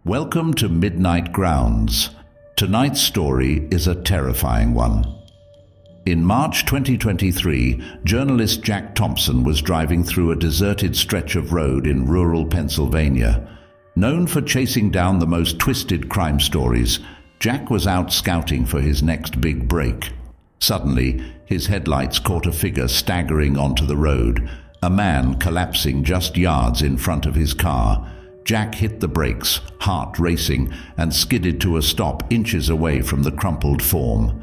Welcome to Midnight Grounds. Tonight's story is a terrifying one. In March 2023, journalist Jack Thompson was driving through a deserted stretch of road in rural Pennsylvania. Known for chasing down the most twisted crime stories, Jack was out scouting for his next big break. Suddenly, his headlights caught a figure staggering onto the road, a man collapsing just yards in front of his car. Jack hit the brakes, heart racing, and skidded to a stop inches away from the crumpled form.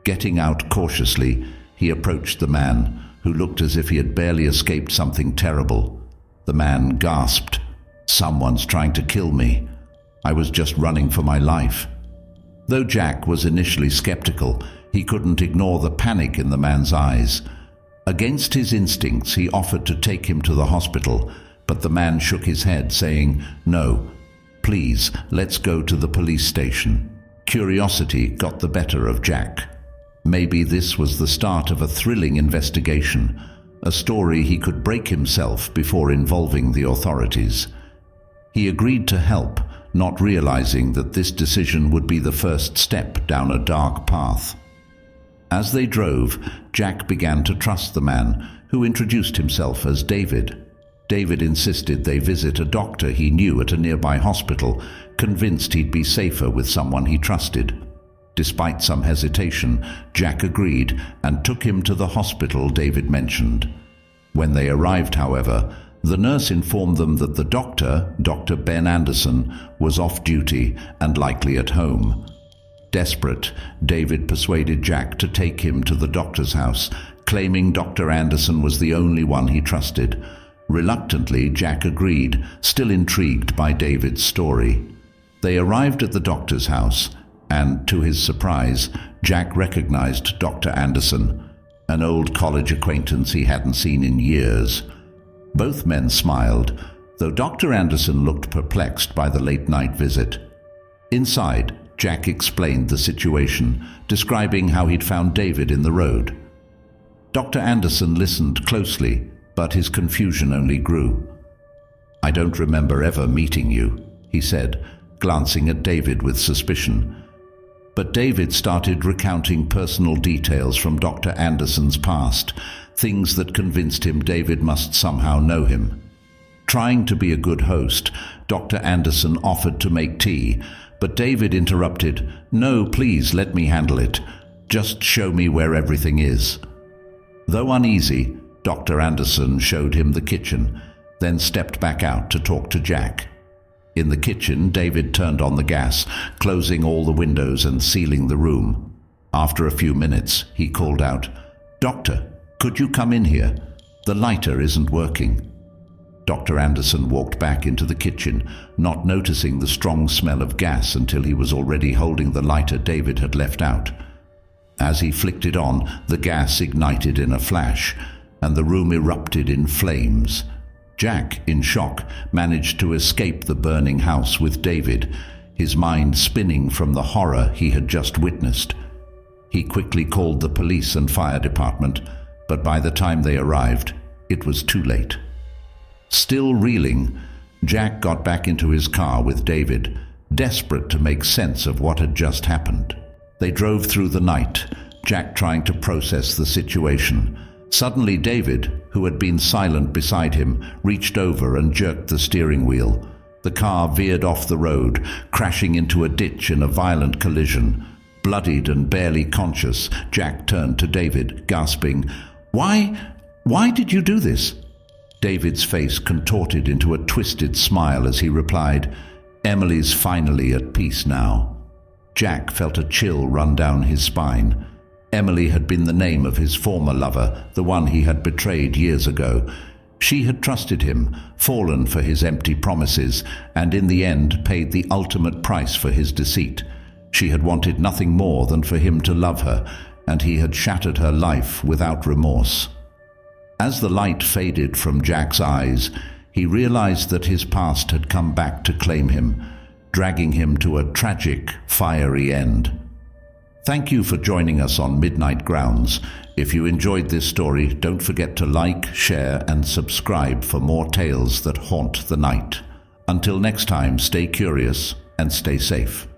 Getting out cautiously, he approached the man, who looked as if he had barely escaped something terrible. The man gasped, "Someone's trying to kill me. I was just running for my life." Though Jack was initially skeptical, he couldn't ignore the panic in the man's eyes. Against his instincts, he offered to take him to the hospital, but the man shook his head, saying, "No, please, let's go to the police station." Curiosity got the better of Jack. Maybe this was the start of a thrilling investigation, a story he could break himself before involving the authorities. He agreed to help, not realizing that this decision would be the first step down a dark path. As they drove, Jack began to trust the man, who introduced himself as David. David insisted they visit a doctor he knew at a nearby hospital, convinced he'd be safer with someone he trusted. Despite some hesitation, Jack agreed and took him to the hospital David mentioned. When they arrived, however, the nurse informed them that the doctor, Dr. Ben Anderson, was off duty and likely at home. Desperate, David persuaded Jack to take him to the doctor's house, claiming Dr. Anderson was the only one he trusted. Reluctantly, Jack agreed, still intrigued by David's story. They arrived at the doctor's house, and to his surprise, Jack recognized Dr. Anderson, an old college acquaintance he hadn't seen in years. Both men smiled, though Dr. Anderson looked perplexed by the late-night visit. Inside, Jack explained the situation, describing how he'd found David in the road. Dr. Anderson listened closely, but his confusion only grew. "I don't remember ever meeting you," he said, glancing at David with suspicion. But David started recounting personal details from Dr. Anderson's past, things that convinced him David must somehow know him. Trying to be a good host, Dr. Anderson offered to make tea, but David interrupted, "No, please, let me handle it. Just show me where everything is." Though uneasy, Dr. Anderson showed him the kitchen, then stepped back out to talk to Jack. In the kitchen, David turned on the gas, closing all the windows and sealing the room. After a few minutes, he called out, "Doctor, could you come in here? The lighter isn't working." Dr. Anderson walked back into the kitchen, not noticing the strong smell of gas until he was already holding the lighter David had left out. As he flicked it on, the gas ignited in a flash, and the room erupted in flames. Jack, in shock, managed to escape the burning house with David, his mind spinning from the horror he had just witnessed. He quickly called the police and fire department, but by the time they arrived, it was too late. Still reeling, Jack got back into his car with David, desperate to make sense of what had just happened. They drove through the night, Jack trying to process the situation. Suddenly David, who had been silent beside him, reached over and jerked the steering wheel. The car veered off the road, crashing into a ditch in a violent collision. Bloodied and barely conscious, Jack turned to David, gasping, Why did you do this?" David's face contorted into a twisted smile as he replied, "Emily's finally at peace now." Jack felt a chill run down his spine. Emily had been the name of his former lover, the one he had betrayed years ago. She had trusted him, fallen for his empty promises, and in the end paid the ultimate price for his deceit. She had wanted nothing more than for him to love her, and he had shattered her life without remorse. As the light faded from Jack's eyes, he realized that his past had come back to claim him, dragging him to a tragic, fiery end. Thank you for joining us on Midnight Grounds. If you enjoyed this story, don't forget to like, share, and subscribe for more tales that haunt the night. Until next time, stay curious. and stay safe.